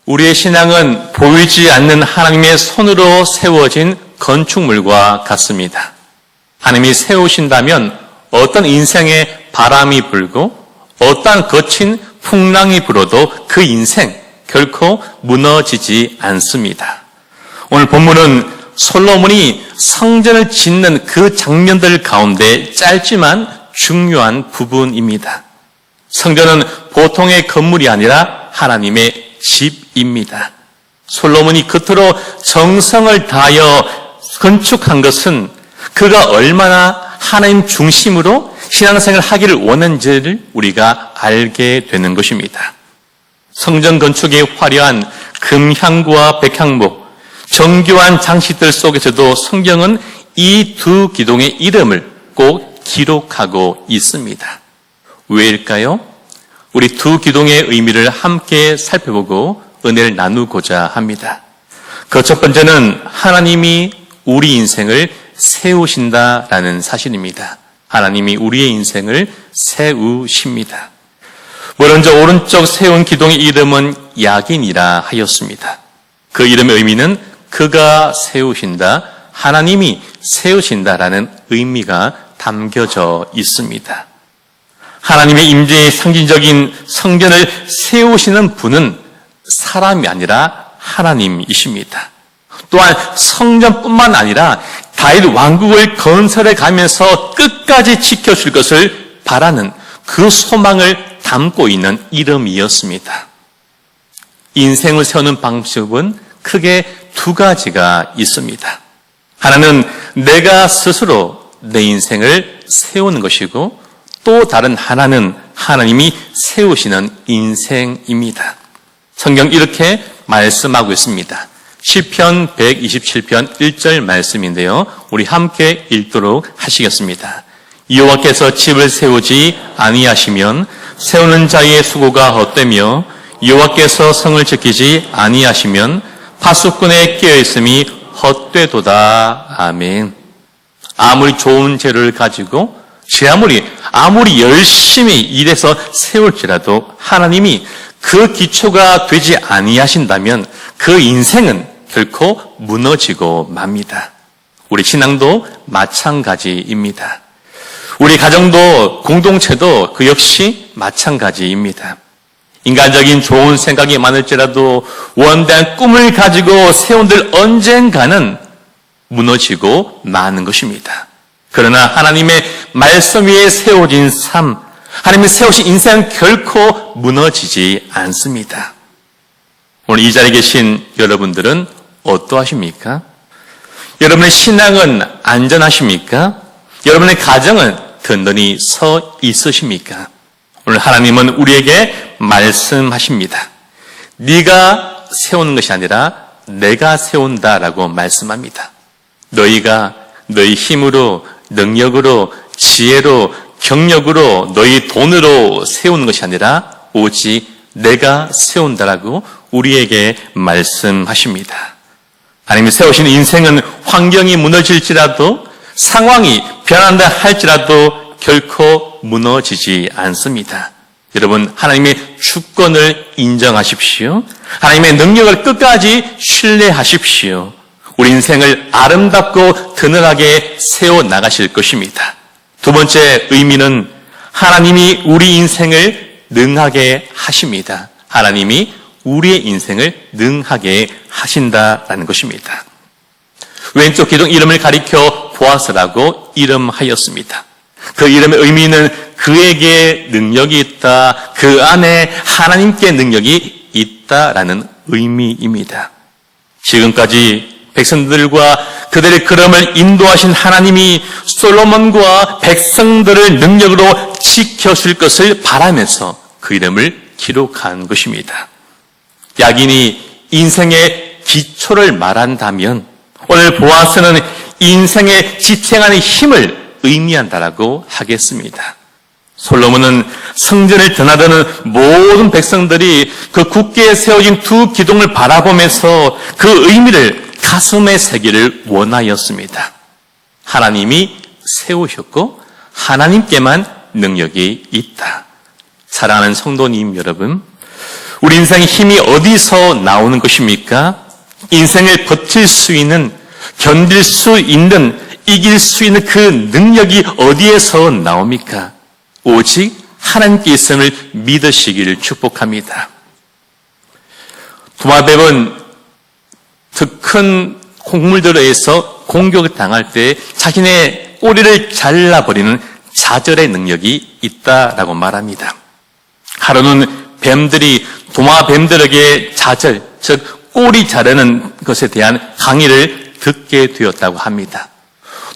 우리의 신앙은 보이지 않는 하나님의 손으로 세워진 건축물과 같습니다. 하나님이 세우신다면 어떤 인생에 바람이 불고 어떠한 거친 풍랑이 불어도 그 인생 결코 무너지지 않습니다. 오늘 본문은 솔로몬이 성전을 짓는 그 장면들 가운데 짧지만 중요한 부분입니다. 성전은 보통의 건물이 아니라 하나님의 집입니다. 솔로몬이 그토록 정성을 다하여 건축한 것은 그가 얼마나 하나님 중심으로 신앙생활을 하기를 원했는지를 우리가 알게 되는 것입니다. 성전 건축의 화려한 금향과 백향목, 정교한 장식들 속에서도 성경은 이 두 기둥의 이름을 꼭 기록하고 있습니다. 왜일까요? 우리 두 기둥의 의미를 함께 살펴보고 은혜를 나누고자 합니다. 그 첫 번째는 하나님이 우리 인생을 세우신다라는 사실입니다. 하나님이 우리의 인생을 세우십니다. 먼저 오른쪽 세운 기둥의 이름은 야긴이라 하였습니다. 그 이름의 의미는 그가 세우신다, 하나님이 세우신다라는 의미가 담겨져 있습니다. 하나님의 임재의 상징적인 성전을 세우시는 분은 사람이 아니라 하나님이십니다. 또한 성전뿐만 아니라 다윗 왕국을 건설해 가면서 끝까지 지켜줄 것을 바라는 그 소망을 담고 있는 이름이었습니다. 인생을 세우는 방식은 크게 두 가지가 있습니다. 하나는 내가 스스로 내 인생을 세우는 것이고 또 다른 하나는 하나님이 세우시는 인생입니다. 성경 이렇게 말씀하고 있습니다. 시편 127편 1절 말씀인데요. 우리 함께 읽도록 하시겠습니다. 여호와께서 집을 세우지 아니하시면 세우는 자의 수고가 헛되며 여호와께서 성을 지키지 아니하시면 파수꾼의 깨어있음이 헛되도다. 아멘. 아무리 좋은 재료를 가지고 아무리 열심히 일해서 세울지라도 하나님이 그 기초가 되지 아니하신다면 그 인생은 결코 무너지고 맙니다. 우리 신앙도 마찬가지입니다. 우리 가정도 공동체도 그 역시 마찬가지입니다. 인간적인 좋은 생각이 많을지라도 원대한 꿈을 가지고 세운들 언젠가는 무너지고 마는 것입니다. 그러나 하나님의 말씀 위에 세워진 삶, 하나님이 세우신 인생은 결코 무너지지 않습니다. 오늘 이 자리에 계신 여러분들은 어떠하십니까? 여러분의 신앙은 안전하십니까? 여러분의 가정은 든든히 서 있으십니까? 오늘 하나님은 우리에게 말씀하십니다. 네가 세우는 것이 아니라 내가 세운다라고 말씀합니다. 너희가 너희 힘으로, 능력으로, 지혜로, 경력으로, 너희 돈으로 세우는 것이 아니라 오직 내가 세운다라고 우리에게 말씀하십니다. 하나님이 세우신 인생은 환경이 무너질지라도 상황이 변한다 할지라도 결코 무너지지 않습니다. 여러분, 하나님의 주권을 인정하십시오. 하나님의 능력을 끝까지 신뢰하십시오. 우리 인생을 아름답고 드늘하게 세워나가실 것입니다. 두 번째 의미는 하나님이 우리 인생을 능하게 하십니다. 하나님이 우리의 인생을 능하게 하신다라는 것입니다. 왼쪽 기둥 이름을 가리켜 보아스라고 이름하였습니다. 그 이름의 의미는 그에게 능력이 있다, 그 안에 하나님께 능력이 있다라는 의미입니다. 지금까지 백성들과 그들의 걸음을 인도하신 하나님이 솔로몬과 백성들을 능력으로 지켜줄 것을 바라면서 그 이름을 기록한 것입니다. 야긴이 인생의 기초를 말한다면 오늘 보아스는 인생의 지탱하는 힘을 의미한다라고 하겠습니다. 솔로몬은 성전을 드나드는 모든 백성들이 그 굳게 세워진 두 기둥을 바라보면서 그 의미를 가슴에 새기를 원하였습니다. 하나님이 세우셨고 하나님께만 능력이 있다. 사랑하는 성도님 여러분, 우리 인생의 힘이 어디서 나오는 것입니까? 인생을 버틸 수 있는, 견딜 수 있는, 이길 수 있는 그 능력이 어디에서 나옵니까? 오직 하나님께 있음을 믿으시기를 축복합니다. 도마뱀은 더 큰 곡물들에 의해서 공격을 당할 때 자신의 꼬리를 잘라버리는 자절의 능력이 있다라고 말합니다. 하루는 뱀들이 도마뱀들에게 자절, 즉 꼬리 자르는 것에 대한 강의를 듣게 되었다고 합니다.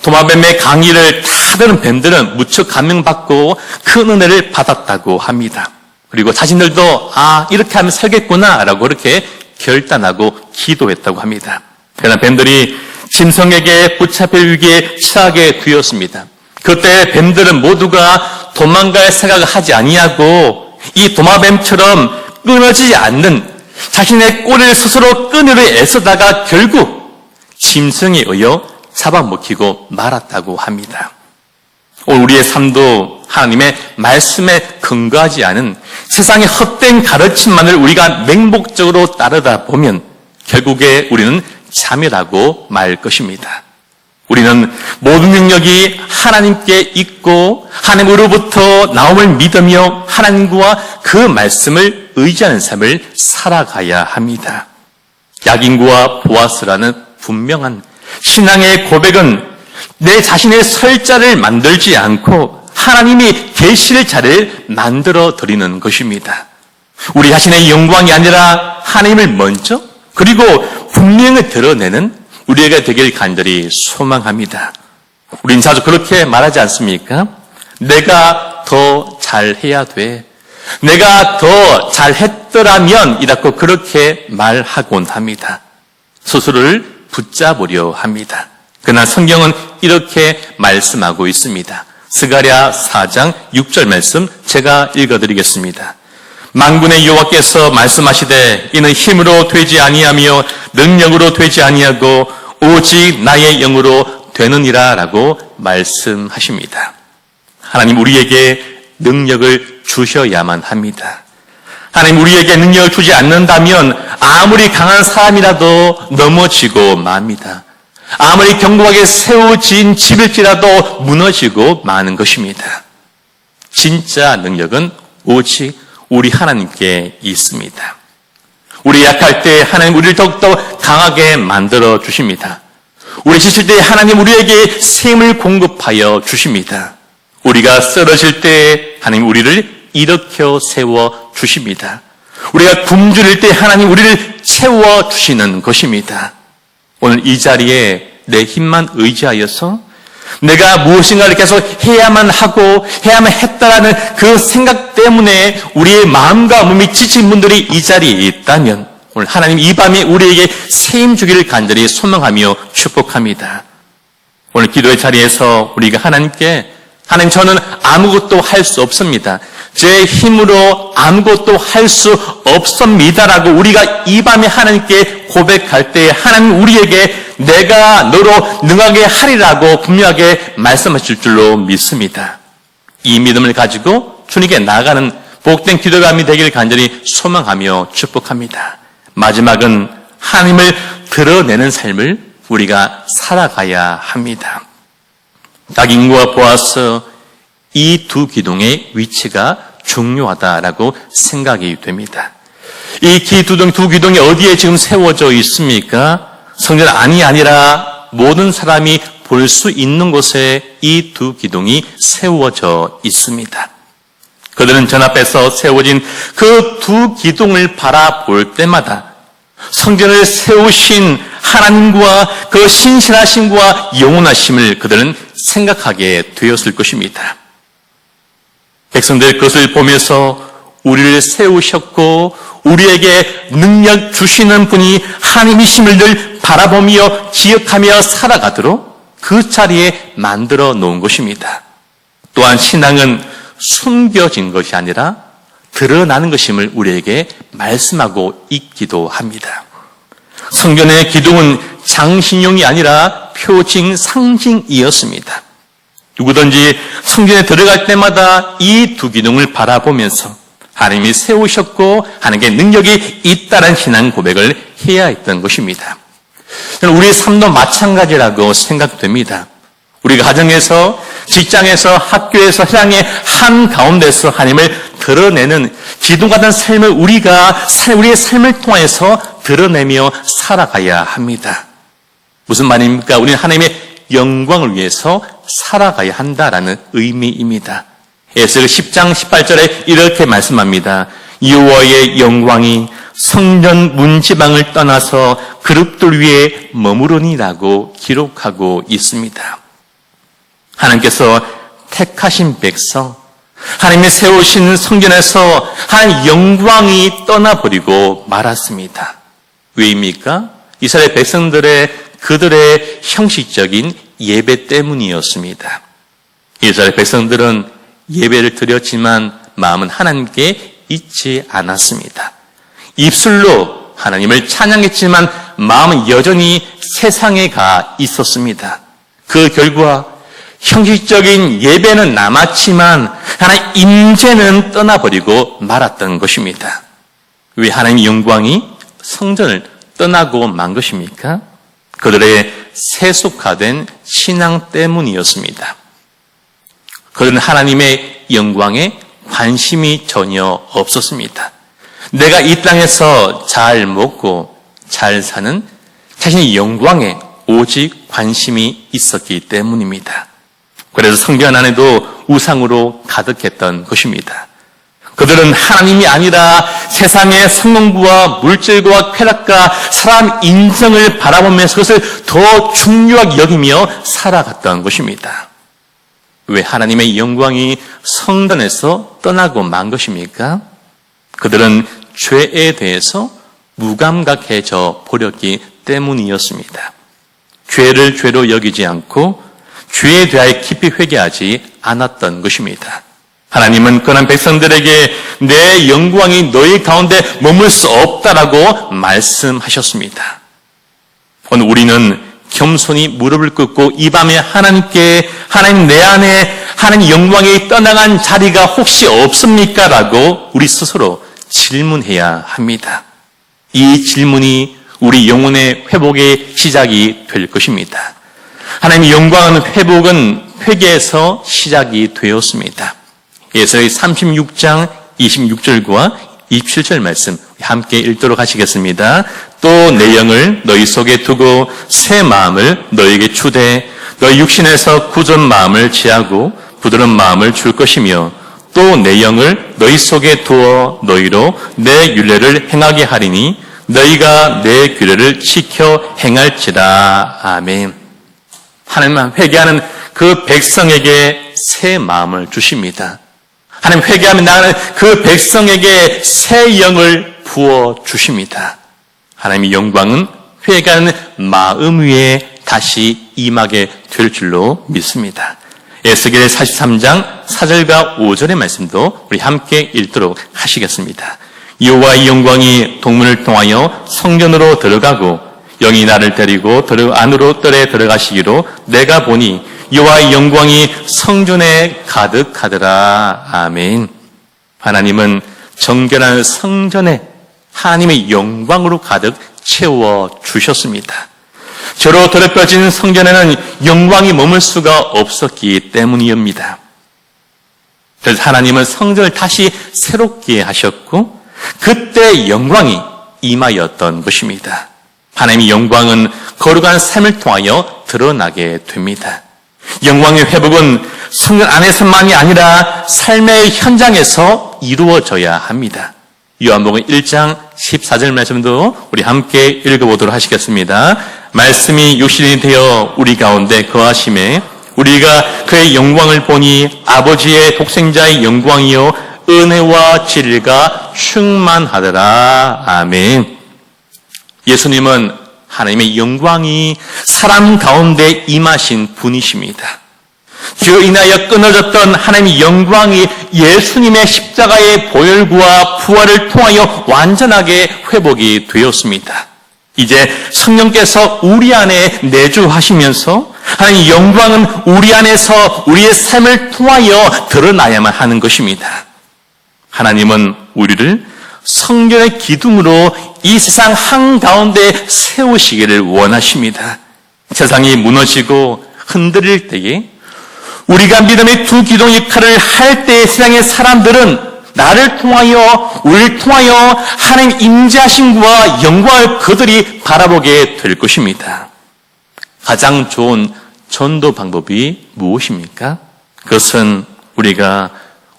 도마뱀의 강의를 다 들은 뱀들은 무척 감명받고 큰 은혜를 받았다고 합니다. 그리고 자신들도 이렇게 하면 살겠구나 라고 그렇게 결단하고 기도했다고 합니다. 그러나 뱀들이 짐승에게 붙잡힐 위기에 처하게 되었습니다. 그때 뱀들은 모두가 도망갈 생각을 하지 아니하고 이 도마뱀처럼 끊어지지 않는 자신의 꼬리를 스스로 끊으려 애쓰다가 결국 짐승에 의해 잡아먹히고 말았다고 합니다. 오늘 우리의 삶도 하나님의 말씀에 근거하지 않은 세상의 헛된 가르침만을 우리가 맹목적으로 따르다 보면 결국에 우리는 자멸하고 말 것입니다. 우리는 모든 능력이 하나님께 있고 하나님으로부터 나옴을 믿으며 하나님과 그 말씀을 의지하는 삶을 살아가야 합니다. 야긴과 보아스라는 분명한 신앙의 고백은 내 자신의 설자를 만들지 않고 하나님이 계실 자를 만들어 드리는 것입니다. 우리 자신의 영광이 아니라 하나님을 먼저 그리고 분명히 드러내는 우리에게 되길 간절히 소망합니다. 우린 자주 그렇게 말하지 않습니까? 내가 더 잘해야 돼. 내가 더 잘했더라면 이라고 그렇게 말하곤 합니다. 스스로를 붙잡으려 합니다. 그러나 성경은 이렇게 말씀하고 있습니다. 스가랴 4장 6절 말씀 제가 읽어드리겠습니다. 만군의 여호와께서 말씀하시되 이는 힘으로 되지 아니하며 능력으로 되지 아니하고 오직 나의 영으로 되느니라 라고 말씀하십니다. 하나님 우리에게 능력을 주셔야만 합니다. 하나님 우리에게 능력을 주지 않는다면 아무리 강한 사람이라도 넘어지고 맙니다. 아무리 견고하게 세워진 집일지라도 무너지고 마는 것입니다. 진짜 능력은 오직 우리 하나님께 있습니다. 우리 약할 때 하나님 우리를 더욱더 강하게 만들어 주십니다. 우리 지칠 때 하나님 우리에게 새 힘을 공급하여 주십니다. 우리가 쓰러질 때 하나님 우리를 일으켜 세워 주십니다. 우리가 굶주릴 때 하나님 우리를 채워 주시는 것입니다. 오늘 이 자리에 내 힘만 의지하여서 내가 무엇인가를 계속 해야만 하고 해야만 했다라는 그 생각 때문에 우리의 마음과 몸이 지친 분들이 이 자리에 있다면 오늘 하나님 이 밤에 우리에게 새 힘 주기를 간절히 소망하며 축복합니다. 오늘 기도의 자리에서 우리가 하나님께 하나님 저는 아무것도 할 수 없습니다. 제 힘으로 아무것도 할 수 없습니다라고 우리가 이 밤에 하나님께 고백할 때 하나님 우리에게 내가 너로 능하게 하리라고 분명하게 말씀하실 줄로 믿습니다. 이 믿음을 가지고 주님께 나아가는 복된 기도감이 되기를 간절히 소망하며 축복합니다. 마지막은 하나님을 드러내는 삶을 우리가 살아가야 합니다. 야긴과 보아스 이 두 기둥의 위치가 중요하다라고 생각이 됩니다. 이 두 기둥이 어디에 지금 세워져 있습니까? 성전 안이 아니라 모든 사람이 볼 수 있는 곳에 이 두 기둥이 세워져 있습니다. 그들은 전 앞에서 세워진 그 두 기둥을 바라볼 때마다 성전을 세우신 하나님과 그 신실하심과 영원하심을 그들은 생각하게 되었을 것입니다. 백성들 그것을 보면서 우리를 세우셨고 우리에게 능력 주시는 분이 하나님이심을 늘 바라보며 기억하며 살아가도록 그 자리에 만들어 놓은 것입니다. 또한 신앙은 숨겨진 것이 아니라 드러나는 것임을 우리에게 말씀하고 있기도 합니다. 성전의 기둥은 장신용이 아니라 표징 상징이었습니다. 누구든지 성전에 들어갈 때마다 이 두 기둥을 바라보면서 하나님이 세우셨고 하나님께 능력이 있다는 신앙 고백을 해야 했던 것입니다. 우리의 삶도 마찬가지라고 생각됩니다. 우리 가정에서, 직장에서, 학교에서, 세상의 한가운데서 하나님을 드러내는 기둥 같은 삶을 우리의 삶을 통해서 드러내며 살아가야 합니다. 무슨 말입니까? 우리는 하나님의 영광을 위해서 살아가야 한다라는 의미입니다. 에스겔 10장 18절에 이렇게 말씀합니다. 여호와의 영광이 성전 문지방을 떠나서 그룹들 위에 머무르니라고 기록하고 있습니다. 하나님께서 택하신 백성, 하나님이 세우신 성전에서 하나님의 영광이 떠나버리고 말았습니다. 왜입니까? 이스라엘 그들의 형식적인 예배 때문이었습니다. 이스라엘 백성들은 예배를 드렸지만 마음은 하나님께 있지 않았습니다. 입술로 하나님을 찬양했지만 마음은 여전히 세상에 가 있었습니다. 그 결과 형식적인 예배는 남았지만 하나님 임재는 떠나버리고 말았던 것입니다. 왜 하나님의 영광이 성전을 떠나고 만 것입니까? 그들의 세속화된 신앙 때문이었습니다. 그들은 하나님의 영광에 관심이 전혀 없었습니다. 내가 이 땅에서 잘 먹고 잘 사는 자신의 영광에 오직 관심이 있었기 때문입니다. 그래서 성전 안에도 우상으로 가득했던 것입니다. 그들은 하나님이 아니라 세상의 성공부와 물질과 쾌락과 사람 인정을 바라보면서 그것을 더 중요하게 여기며 살아갔던 것입니다. 왜 하나님의 영광이 성전에서 떠나고 만 것입니까? 그들은 죄에 대해서 무감각해져 버렸기 때문이었습니다. 죄를 죄로 여기지 않고 죄에 대하여 깊이 회개하지 않았던 것입니다. 하나님은 그런 백성들에게 내 영광이 너희 가운데 머물 수 없다라고 말씀하셨습니다. 오늘 우리는 겸손히 무릎을 꿇고 이 밤에 하나님께 하나님 내 안에 하나님 영광이 떠나간 자리가 혹시 없습니까? 라고 우리 스스로 질문해야 합니다. 이 질문이 우리 영혼의 회복의 시작이 될 것입니다. 하나님의 영광은 회복은 회개에서 시작이 되었습니다. 에스겔 36장 26절과 27절 말씀 함께 읽도록 하시겠습니다. 또 내 영을 너희 속에 두고 새 마음을 너희에게 주되 너희 육신에서 굳은 마음을 취하고 부드러운 마음을 줄 것이며 또 내 영을 너희 속에 두어 너희로 내 율례를 행하게 하리니 너희가 내 규례를 지켜 행할지라. 아멘. 하나님만 회개하는 그 백성에게 새 마음을 주십니다. 하나님 회개하면 나가는 그 백성에게 새 영을 부어 주십니다. 하나님의 영광은 회개하는 마음 위에 다시 임하게 될 줄로 믿습니다. 에스겔 43장 4절과 5절의 말씀도 우리 함께 읽도록 하시겠습니다. 여호와의 영광이 동문을 통하여 성전으로 들어가고 영이 나를 데리고 안으로 뜰에 들어가시기로 내가 보니 여호와의 영광이 성전에 가득하더라. 아멘. 하나님은 정결한 성전에 하나님의 영광으로 가득 채워 주셨습니다. 저로 더럽혀진 성전에는 영광이 머물 수가 없었기 때문이옵니다. 그래서 하나님은 성전을 다시 새롭게 하셨고 그때 영광이 임하였던 것입니다. 하나님의 영광은 거룩한 삶을 통하여 드러나게 됩니다. 영광의 회복은 성전 안에서만이 아니라 삶의 현장에서 이루어져야 합니다. 요한복음 1장 14절 말씀도 우리 함께 읽어보도록 하시겠습니다. 말씀이 육신이 되어 우리 가운데 거하심에 우리가 그의 영광을 보니 아버지의 독생자의 영광이요 은혜와 진리가 충만하더라. 아멘. 예수님은 하나님의 영광이 사람 가운데 임하신 분이십니다. 그로 인하여 끊어졌던 하나님의 영광이 예수님의 십자가의 보혈과 부활을 통하여 완전하게 회복이 되었습니다. 이제 성령께서 우리 안에 내주하시면서 하나님의 영광은 우리 안에서 우리의 삶을 통하여 드러나야만 하는 것입니다. 하나님은 우리를 성전의 기둥으로 이 세상 한가운데 세우시기를 원하십니다. 세상이 무너지고 흔들릴 때에 우리가 믿음의 두 기둥 역할을 할 때 세상의 사람들은 나를 통하여 우리를 통하여 하나님 임재하심과 영광을 그들이 바라보게 될 것입니다. 가장 좋은 전도 방법이 무엇입니까? 그것은 우리가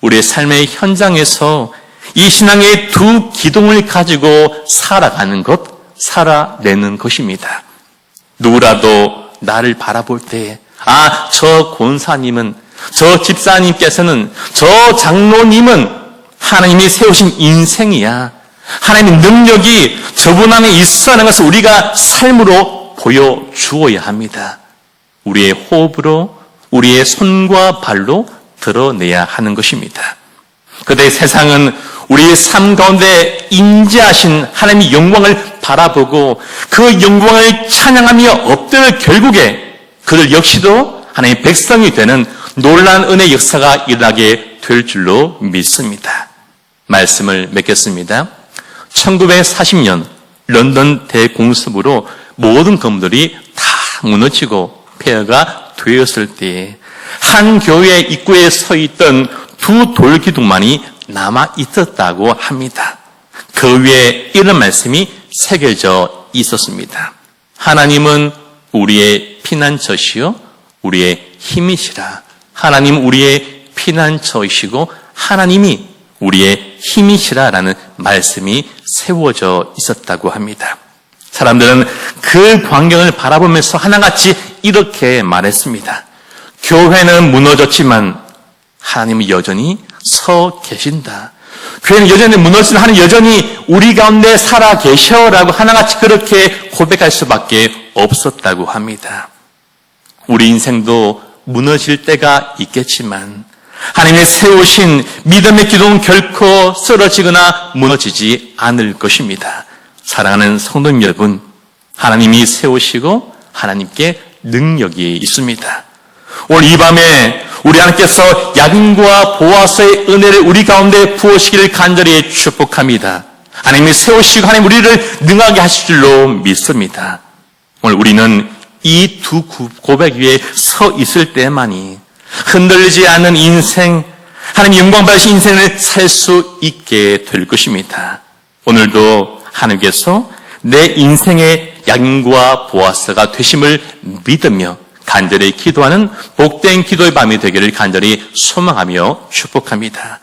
우리의 삶의 현장에서 이 신앙의 두 기둥을 가지고 살아가는 것, 살아내는 것입니다. 누구라도 나를 바라볼 때 저 권사님은, 저 집사님께서는, 저 장로님은 하나님이 세우신 인생이야. 하나님의 능력이 저분 안에 있어하는 것을 우리가 삶으로 보여주어야 합니다. 우리의 호흡으로, 우리의 손과 발로 드러내야 하는 것입니다. 그때 세상은 우리의 삶 가운데 임재하신 하나님의 영광을 바라보고 그 영광을 찬양하며 엎드려 결국에 그들 역시도 하나님의 백성이 되는 놀라운 은혜의 역사가 일어나게 될 줄로 믿습니다. 말씀을 맺겠습니다. 1940년 런던 대공습으로 모든 건물들이 다 무너지고 폐허가 되었을 때에 한 교회 입구에 서 있던 두 돌기둥만이 남아 있었다고 합니다. 그 위에 이런 말씀이 새겨져 있었습니다. 하나님은 우리의 피난처시요 우리의 힘이시라. 하나님 우리의 피난처이시고 하나님이 우리의 힘이시라라는 말씀이 세워져 있었다고 합니다. 사람들은 그 광경을 바라보면서 하나같이 이렇게 말했습니다. 교회는 무너졌지만 하나님은 여전히 서 계신다. 교회는 여전히 무너지는 하나님 여전히 우리 가운데 살아 계셔라고 하나같이 그렇게 고백할 수밖에 없었다고 합니다. 우리 인생도 무너질 때가 있겠지만 하나님의 세우신 믿음의 기둥은 결코 쓰러지거나 무너지지 않을 것입니다. 사랑하는 성도님 여러분, 하나님이 세우시고 하나님께 능력이 있습니다. 오늘 이 밤에 우리 하나님께서 야긴과 보아스의 은혜를 우리 가운데 부으시기를 간절히 축복합니다. 하나님이 세우시고 하나님 우리를 능하게 하실 줄로 믿습니다. 오늘 우리는 이 두 고백 위에 서 있을 때만이 흔들리지 않는 인생, 하나님 영광 받으신 인생을 살 수 있게 될 것입니다. 오늘도 하나님께서 내 인생의 야긴과 보아스가 되심을 믿으며 간절히 기도하는 복된 기도의 밤이 되기를 간절히 소망하며 축복합니다.